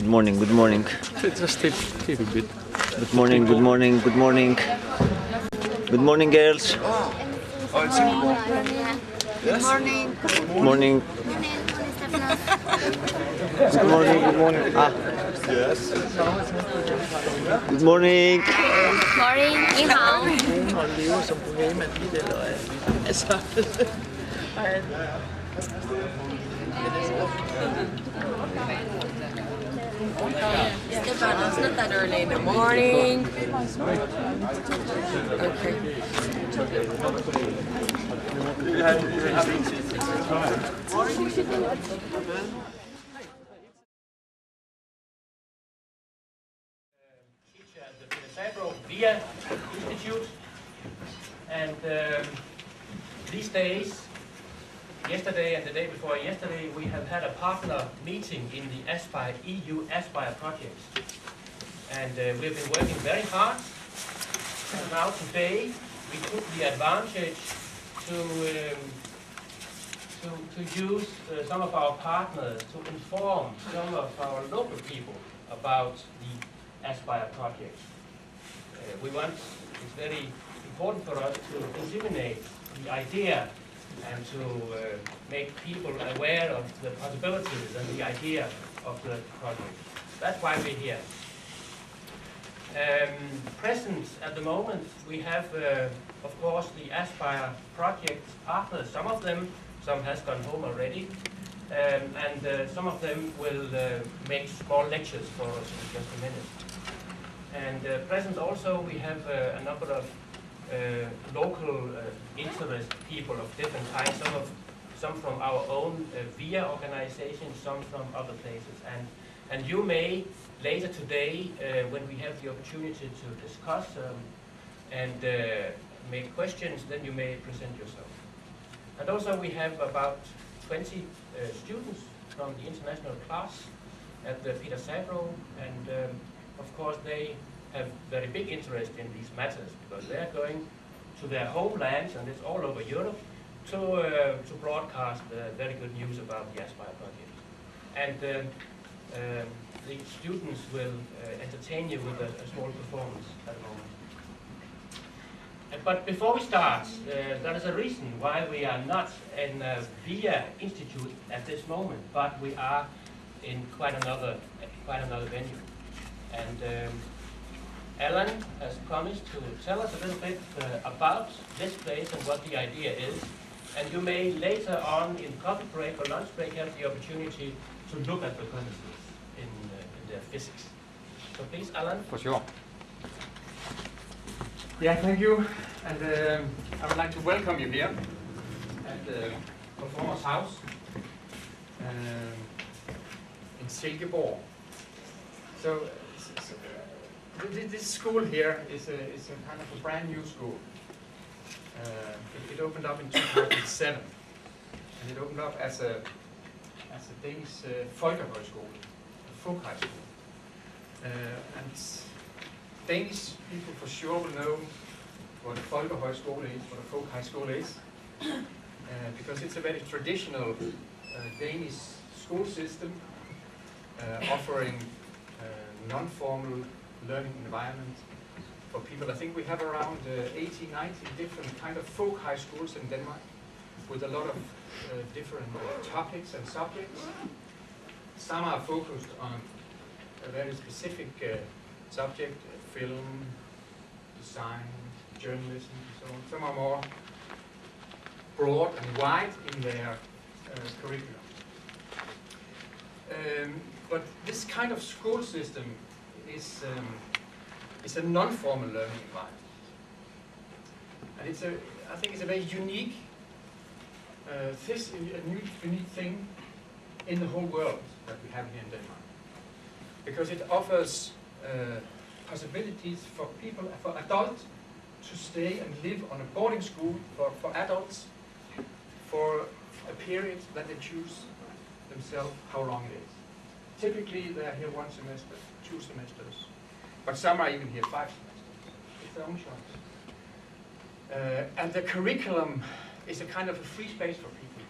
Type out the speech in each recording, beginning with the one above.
Good morning, good morning. Just tip a bit. Good morning, good morning, good morning. Good morning, girls. Good morning. Good morning. Good morning, good morning. Yes. Good morning. Morning, 你好。 Stefan, it's not that early in the morning. Okay. Teacher at the Pedesabro VIA Institute, and these days, yesterday and the day before yesterday, we have had a partner meeting in the Aspire EU Aspire project, and we've been working very hard. And now today we took the advantage to use some of our partners to inform some of our local people about the Aspire project. It's very important for us to disseminate the idea and to make people aware of the possibilities and the idea of the project. That's why we're here. Present at the moment, we have, of course, the Aspire project partners. Some has gone home already, and some of them will make small lectures for us in just a minute. And present also, we have a number of local interest people of different kinds, some from our own VIA organization, some from other places. And you may, later today, when we have the opportunity to discuss and make questions, then you may present yourself. And also we have about 20 students from the international class at the Pedesabro, and of course they have very big interest in these matters because they are going to their homelands, and it's all over Europe, to broadcast very good news about the Aspire project. And the students will entertain you with a small performance at the moment. But before we start, there is a reason why we are not in a VIA Institute at this moment, but we are in quite another venue. And Alan has promised to tell us a little bit about this place and what the idea is. And you may later on in coffee break or lunch break have the opportunity to look at the premises in their physics. So please, Alan. For sure. Yeah, thank you. And I would like to welcome you here at the Performers House in Silkeborg. So this school here is a kind of a brand new school. It opened up in 2007, and it opened up as a Danish Folkehøjskole, a folk high school. And Danish people for sure will know what a Folkehøjskole is, what a folk high school is, because it's a very traditional Danish school system offering non-formal learning environment for people. I think we have around 80, 90 different kind of folk high schools in Denmark with a lot of different topics and subjects. Some are focused on a very specific subject, film, design, journalism, and so on. Some are more broad and wide in their curriculum. But this kind of school system is a non-formal learning environment, and I think it's a very unique, unique thing in the whole world that we have here in Denmark, because it offers possibilities for people, for adults, to stay and live on a boarding school for adults for a period that they choose themselves how long it is. Typically, they are here 1 semester, 2 semesters, but some are even here 5 semesters. It's their own choice. And the curriculum is a kind of a free space for people.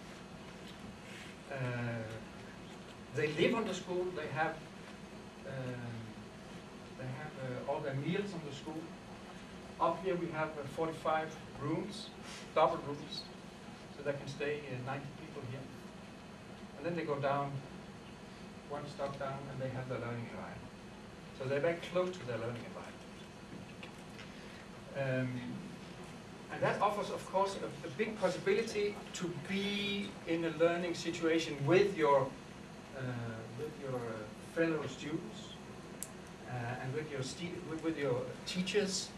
They live on the school, they have They have all their meals on the school. Up here we have 45 rooms, double rooms, so they can stay 90 people here. And then they go down, one stop down, and they have their learning environment. So they're very close to their learning environment. And that offers, of course, a big possibility to be in a learning situation with your fellow students and with your teachers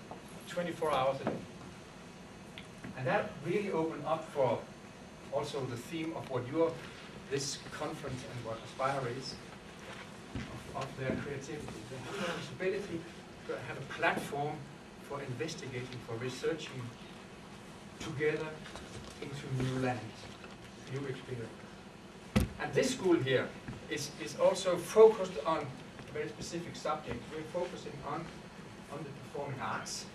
24 hours a day. And that really opened up for also the theme of what this conference and what Aspire is, of their creativity. They have the possibility to have a platform for investigating, for researching together into new lands, new experience. And this school here is also focused on a very specific subject. We're focusing on the performing arts.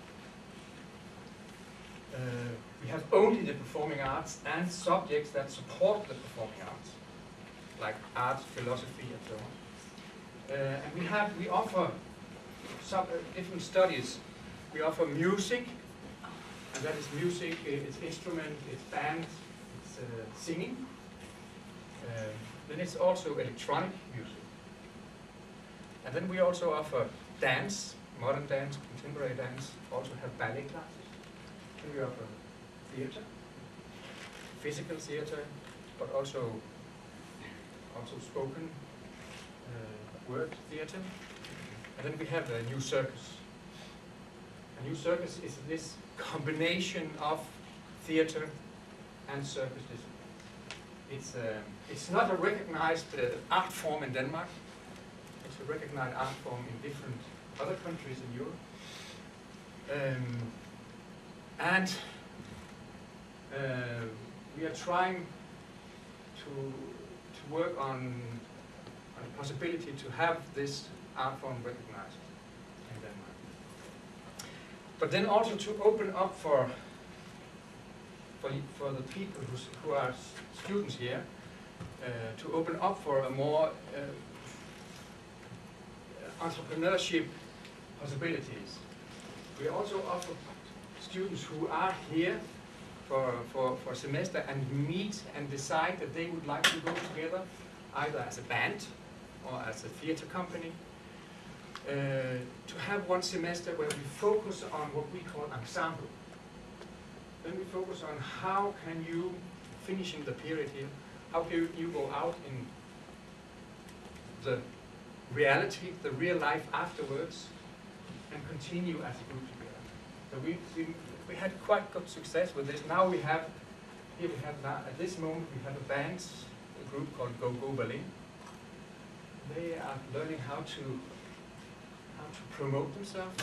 We have only the performing arts and subjects that support the performing arts, like art, philosophy, and so on. And we offer some different studies. We offer music, and that is music, it's instrument, it's band, it's singing. Then it's also electronic music. And then we also offer dance, modern dance, contemporary dance, also have ballet classes. Then we offer theater, physical theater, but also spoken word theater. And then we have a new circus. A new circus is this combination of theater and circus discipline. It's not a recognized art form in Denmark. It's a recognized art form in different other countries in Europe. We are trying to work on the possibility to have this art form recognized in Denmark. But then also to open up for the people who are students here, to open up for a more entrepreneurship possibilities. We also offer students who are here for a semester and meet and decide that they would like to go together, either as a band or as a theater company, to have one semester where we focus on what we call ensemble. Then we focus on how can you, finishing the period here, how can you go out in the reality, the real life afterwards, and continue as a group together. So we had quite good success with this. Now at this moment we have a group called Go Go Berlin. They are learning how to promote themselves,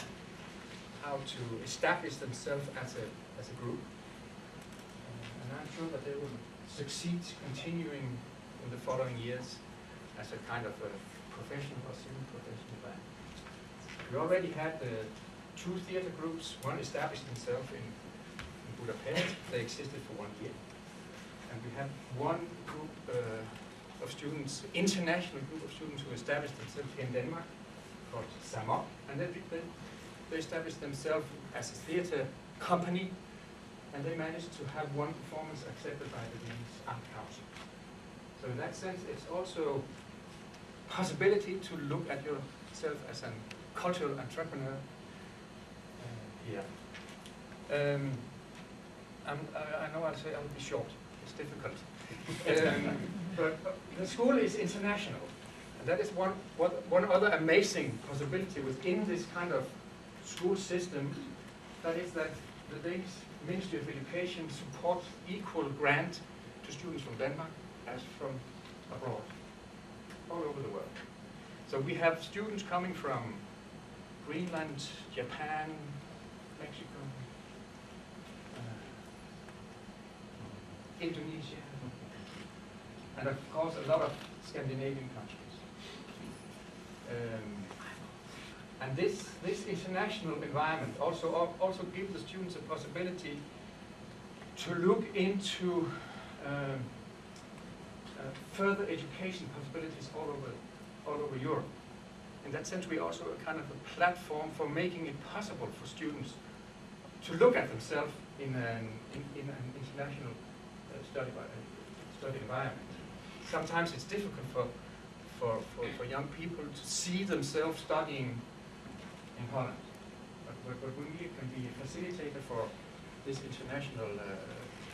how to establish themselves as a group. And I'm sure that they will succeed continuing in the following years as a kind of a professional or semi-professional band. We already had 2 theater groups. One established themselves in Budapest. They existed for 1 year. And we have one group of students, international group of students who established themselves here in Denmark, called Samok. And then they established themselves as a theater company, and they managed to have one performance accepted by the Danish Art Council. So in that sense, it's also possibility to look at yourself as a cultural entrepreneur here. I know I'll be short. It's difficult. But the school is international. And that is one other amazing possibility within this kind of school system. That is that the Danish Ministry of Education supports equal grant to students from Denmark as from abroad, all over the world. So we have students coming from Greenland, Japan, Mexico, Indonesia, and of course a lot of Scandinavian countries. And this international environment also gives the students a possibility to look into further education possibilities all over Europe. in that sense, we are also a kind of a platform for making it possible for students to look at themselves in an international study environment. Sometimes it's difficult for young people to see themselves studying in Holland, but we really can be a facilitator for this international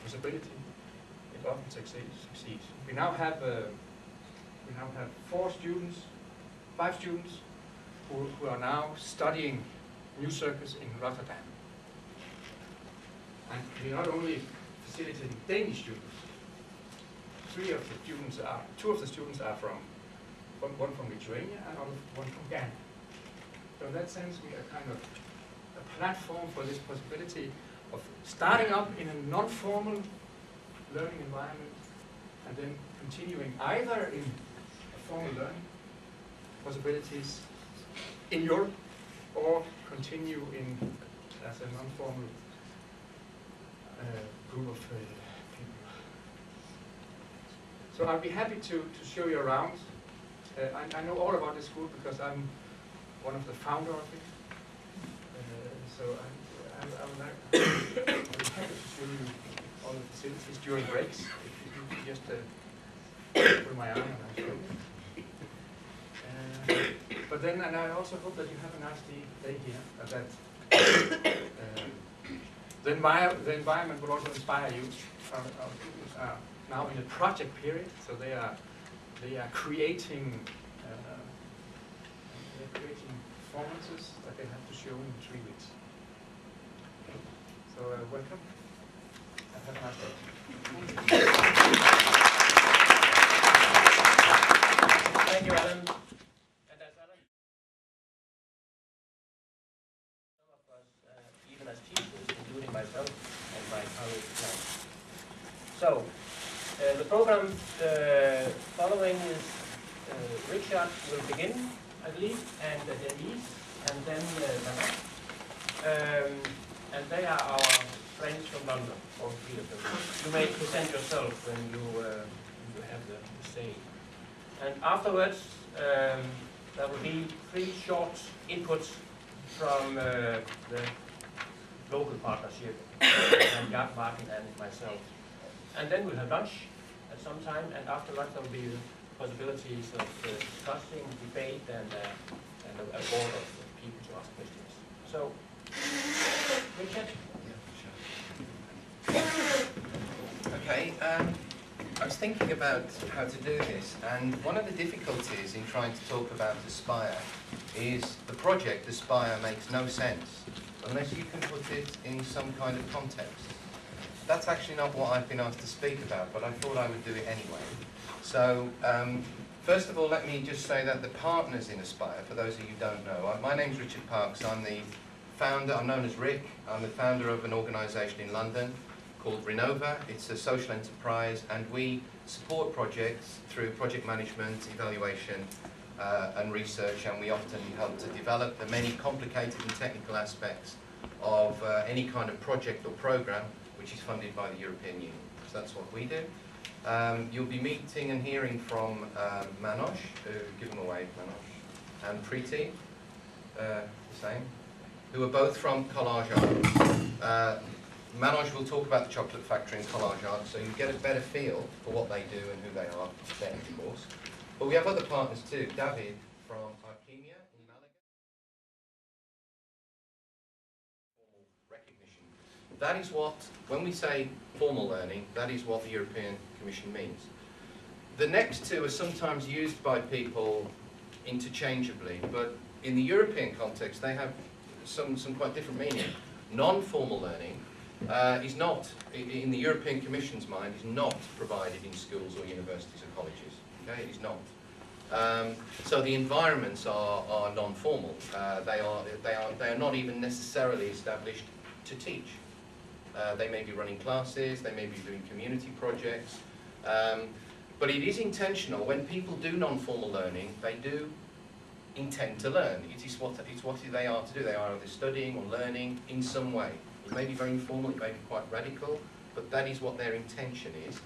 possibility. It often succeeds. We now have 5 students who are now studying new circus in Rotterdam. And we're not only facilitating Danish students. 2 of the students are from one from Lithuania and one from Ghana. So in that sense, we are kind of a platform for this possibility of starting up in a non-formal learning environment and then continuing either in formal learning possibilities in Europe or continue as a non-formal group of people. So I'll be happy to show you around. I know all about this school because I'm one of the founder of it. So I would be happy to show you all the facilities during breaks. If you just put my arm and I'll show you. But then, and I also hope that you have a nice day here. The environment will also inspire you. Our students are now in a project period, so they are creating performances that they have to show in 3 weeks. So welcome and have a nice day. Thank you, Alan. And as Alan, some of us, even as teachers, including myself and my colleagues now. So, the program following is Richard will begin, I believe, and Denise, and then Nana. And they are our friends from London, all 3 of them. You may present yourself when you have the say. And afterwards, there will be 3 short inputs from the local partnership, and Gert, Martin, and myself. And then we'll have lunch at some time, and after lunch there will be possibilities of discussing, debate, and a board of people to ask questions. So, Richard? Yeah, sure. Okay, I was thinking about how to do this, and one of the difficulties in trying to talk about Aspire is the project Aspire makes no sense unless you can put it in some kind of context. That's actually not what I've been asked to speak about, but I thought I would do it anyway. So, first of all, let me just say that the partners in Aspire, for those of you who don't know, my name's Richard Parks. I'm the founder, I'm known as Rick. I'm the founder of an organisation in London called Renova. It's a social enterprise, and we support projects through project management, evaluation, and research, and we often help to develop the many complicated and technical aspects of any kind of project or programme which is funded by the European Union. So that's what we do. You'll be meeting and hearing from Manoj, give them away, Manoj, and Preeti, the same, who are both from Collage Art. Manoj will talk about the chocolate factory and Collage Art, so you get a better feel for what they do and who they are then, of course. But we have other partners too. David from Archemia in Malaga. Formal recognition. That is what, when we say formal learning, that is what the European Commission means. The next 2 are sometimes used by people interchangeably, but in the European context they have some quite different meaning. Non-formal learning is not, in the European Commission's mind, is not provided in schools or universities or colleges. Okay, it is not. So the environments are non-formal. They are not even necessarily established to teach. They may be running classes, they may be doing community projects, but it is intentional. When people do non-formal learning, they do intend to learn. It's what they are to do. They are either studying or learning in some way. It may be very informal, it may be quite radical, but that is what their intention is.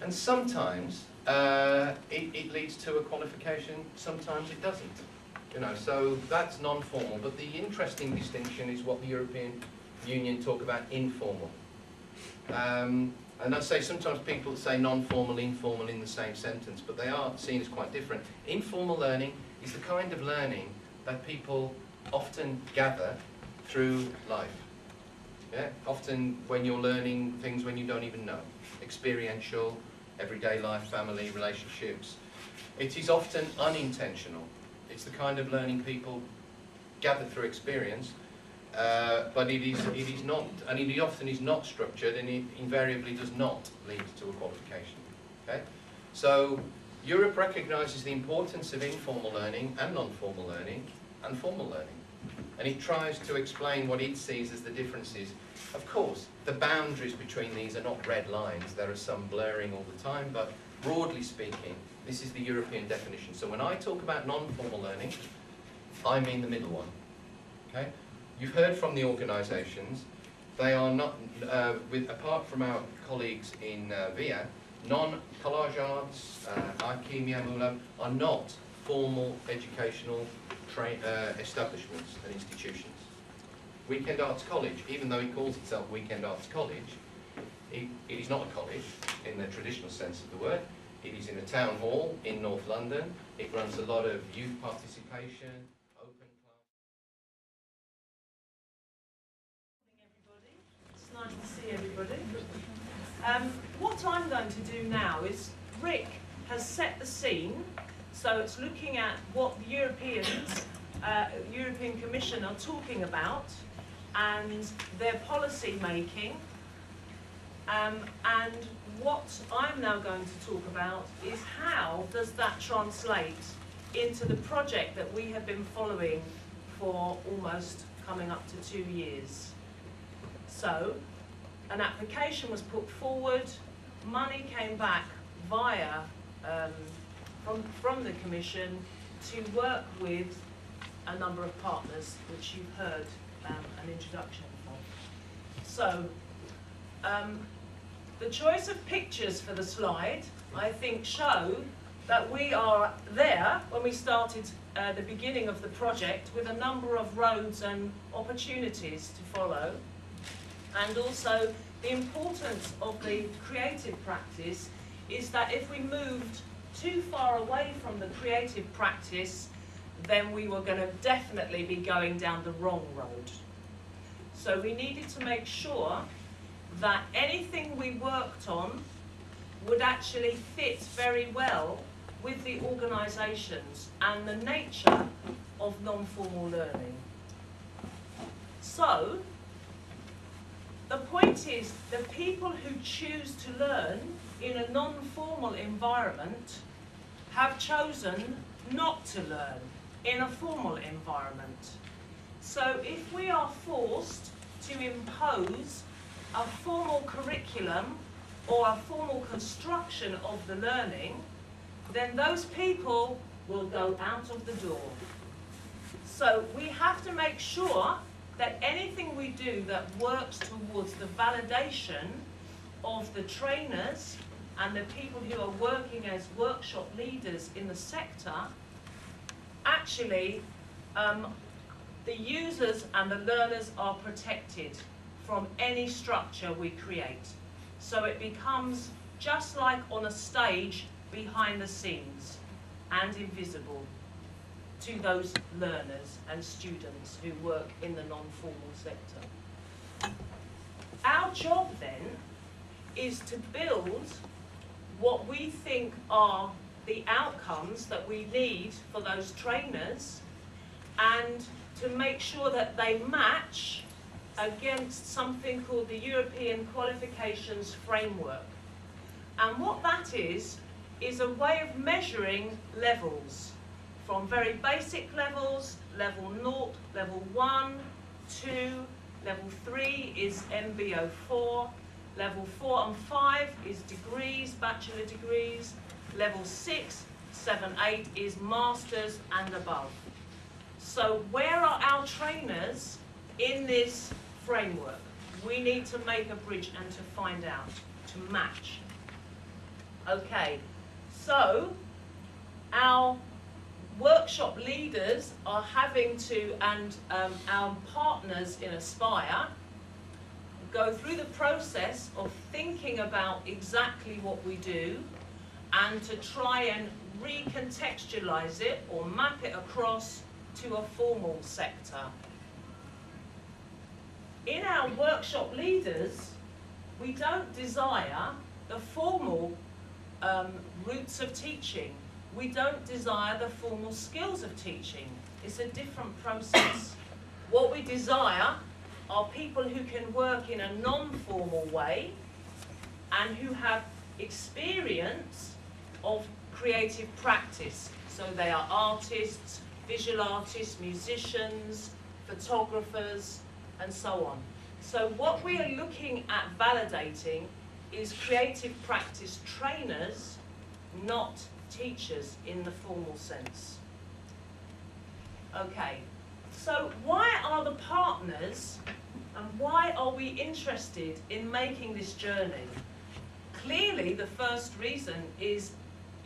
And sometimes it leads to a qualification, sometimes it doesn't. You know, so that's non-formal. But the interesting distinction is what the European Union talk about informal. And I say sometimes people say non-formal, informal in the same sentence, but they are seen as quite different. Informal learning is the kind of learning that people often gather through life. Yeah? Often when you're learning things when you don't even know. Experiential, everyday life, family, relationships. It is often unintentional. It's the kind of learning people gather through experience, but it is not, and it often is not structured, and it invariably does not lead to a qualification. Okay? So Europe recognises the importance of informal learning and non-formal learning and formal learning, and it tries to explain what it sees as the differences. Of course, the boundaries between these are not red lines. There are some blurring all the time, but broadly speaking, this is the European definition. So when I talk about non-formal learning, I mean the middle one. Okay? You've heard from the organisations. They are not, apart from our colleagues in VIA, non-Collage Arts, Archimia, Mulam, are not formal educational establishments and institutions. Weekend Arts College, even though it calls itself Weekend Arts College, it is not a college in the traditional sense of the word. It is in a town hall in North London. It runs a lot of youth participation, open class. It's nice to see everybody. What I'm going to do now is, Rick has set the scene, so it's looking at what the European Commission are talking about and their policy making. And what I'm now going to talk about is how does that translate into the project that we have been following for almost coming up to 2 years. So, an application was put forward, money came back via, from the Commission to work with a number of partners, which you've heard an introduction from. So, the choice of pictures for the slide, I think, show that we are there when we started the beginning of the project with a number of roads and opportunities to follow. And also the importance of the creative practice is that if we moved too far away from the creative practice, then we were going to definitely be going down the wrong road. So we needed to make sure that anything we worked on would actually fit very well with the organisations and the nature of non-formal learning. So, the point is, the people who choose to learn in a non-formal environment have chosen not to learn in a formal environment. So if we are forced to impose a formal curriculum or a formal construction of the learning, then those people will go out of the door. So we have to make sure that anything we do that works towards the validation of the trainers and the people who are working as workshop leaders in the sector, actually the users and the learners are protected from any structure we create. So it becomes just like on a stage behind the scenes and invisible to those learners and students who work in the non-formal sector. Our job then is to build what we think are the outcomes that we need for those trainers and to make sure that they match against something called the European Qualifications Framework. And what that is a way of measuring levels, from very basic levels, level 0, level 1, 2, level 3 is MBO4, level 4 and 5 is degrees, bachelor degrees, level 6, 7, 8 is masters and above. So where are our trainers in this framework? We need to make a bridge and to find out, to match. Okay, so our workshop workshop leaders are having to, and our partners in Aspire, go through the process of thinking about exactly what we do and to try and recontextualize it or map it across to a formal sector. In our workshop leaders, we don't desire the formal routes of teaching. We don't desire the formal skills of teaching. It's a different process. What we desire are people who can work in a non-formal way and who have experience of creative practice. So they are artists, visual artists, musicians, photographers, and so on. So what we are looking at validating is creative practice trainers, not teachers in the formal sense. Okay, so why are the partners and why are we interested in making this journey? Clearly, the first reason is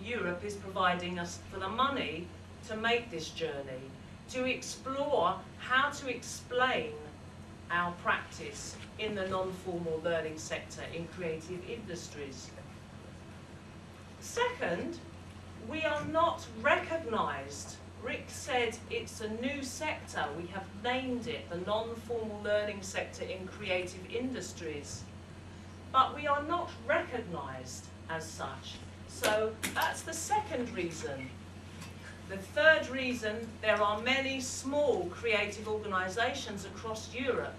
Europe is providing us for the money to make this journey, to explore how to explain our practice in the non-formal learning sector in creative industries. Second, we are not recognised. Rick said it's a new sector. We have named it the non-formal learning sector in creative industries. But we are not recognised as such. So that's the second reason. The third reason, there are many small creative organisations across Europe